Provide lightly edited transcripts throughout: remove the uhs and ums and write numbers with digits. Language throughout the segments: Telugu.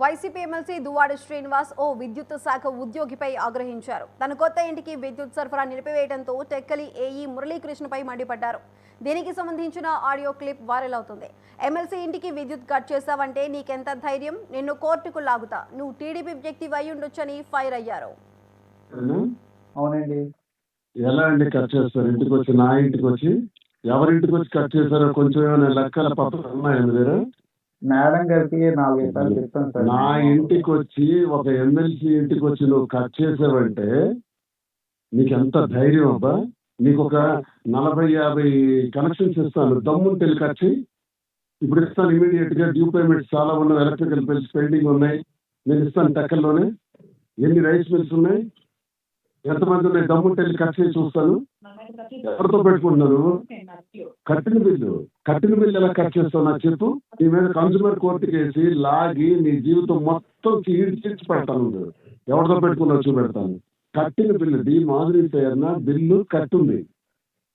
వైసీపీ ఎమ్మెల్సీ దువ్వాడ శ్రీనివాస్ ఓ విద్యుత్ శాఖ ఉద్యోగిపై ఆగ్రహించారు. తన కొత్త ఇంటికి విద్యుత్ సరఫరా నిలిపివేయడంతో టెక్కలి ఏఈ మురళీకృష్ణపై మండిపడ్డారు. దీనికి సంబంధించిన ఆడియో క్లిప్ వైరల్ అవుతుంది. ఎమ్మెల్సీ ఇంటికి విద్యుత్ కట్ చేశావంటే నీకెంత ధైర్యం, నిన్ను కోర్టుకు లాగుతా, నువ్వు టీడీపీ వ్యక్తి అయి ఉండొచ్చని ఫైర్ అయ్యారు. అవునండి. ఎలా అండి కట్ చేస్తారు? ఇంటికి వచ్చి నా ఇంటికి వచ్చి ఎవరింటికి వచ్చి కట్ చేశారో కొంచెం ఏమైనా లెక్కల పత్రాలు ఉన్నాయా మీ దగ్గర? మేడం గారికి 4 సార్లు చెప్తాను సార్. నా ఇంటికి వచ్చి ఒక ఎమ్మెల్సీ ఇంటికి వచ్చి నువ్వు కట్ చేసావంటే నీకు ఎంత ధైర్యం అబ్బా? నీకు ఒక 40-50 కనెక్షన్స్ ఇస్తాను, దమ్ముంటే కట్ చేయి. ఇప్పుడు ఇస్తాను ఇమీడియట్ గా. డ్యూ పేమెంట్స్ చాలా ఉన్నాయి, ఎలక్ట్రికల్ బిల్స్ పెండింగ్ ఉన్నాయి, నేను ఇస్తాను. టెక్కల్లోనే ఎన్ని రైస్ మిల్స్ ఉన్నాయి, ఎంతమంది ఉన్నాయి, దమ్ముంటే కట్ చేసి చూస్తాను. ఎవరితో పెట్టుకుంటున్నారు? కట్టిన బిల్లు ఎలా కట్ చేస్తావు నాకు చెప్పు. నీ మీద కన్స్యూమర్ కోర్టుకి వేసి లాగి నీ జీవితం మొత్తం చీడ్చి పెడతాను. ఎవరితో పెట్టుకున్నావు చూపెడతాను. కట్టిన బిల్లు డి మాధురి పేరున బిల్లు కట్టుంది.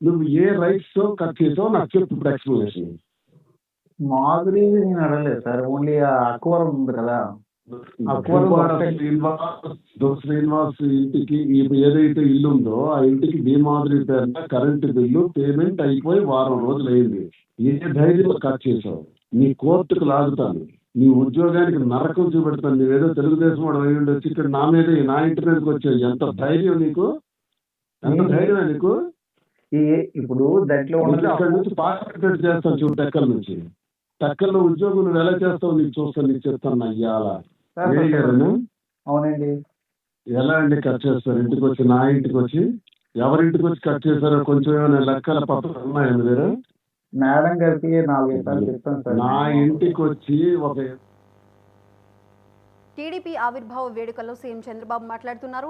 నువ్వు ఏ రైట్స్ తో కట్ చేసావు నాకు చెప్పు ఇప్పుడు ఎక్స్ప్లెనేషన్. మాధురి నేను అడగలేదు సార్, ఓన్లీ అక్వరం ఉంది కదా, శ్రీనివాస్ ఇంటికి ఏదైతే ఇల్లు ఉందో ఆ ఇంటికి డి మాధురి పేరున కరెంటు బిల్లు పేమెంట్ అయిపోయి వారం రోజులు అయింది. ఏ ధైర్యంలో కట్ చేసావు? నీ కోర్టుకు లాగుతాను, నీ ఉద్యోగానికి నరకం చూపెడతాను. నువ్వేదో తెలుగుదేశం వాడు అయి ఉండొచ్చి ఇక్కడ నా మీద నా ఇంటి మీదకి వచ్చావు. ఎంత ధైర్యం నీకు? ఎంత ధైర్యమే నీకు? ఇప్పుడు దాంట్లో ఇక్కడ నుంచి పార్లమెంట్ చేస్తాను చూడు. టెక్కల నుంచి టెక్కల్లో ఉద్యోగం నువ్వు ఎలా చేస్తావు నీకు చూస్తాను, నీకు చెప్తాను అయ్యాలా. అవునండి. ఎలా అండి కట్ చేస్తారు? ఇంటికి వచ్చి నా ఇంటికి వచ్చి ఎవరింటికి వచ్చి కట్ చేశారో కొంచెం ఏమైనా లెక్కల పత్రాలు ఉన్నాయా మీ దగ్గర? మేడం గారికి 4 సార్లు చెప్తాను సార్. నా ఇంటికి వచ్చి ఒక టీడీపీ ఆవిర్భావ వేడుకల్లో సీఎం చంద్రబాబు మాట్లాడుతున్నారు.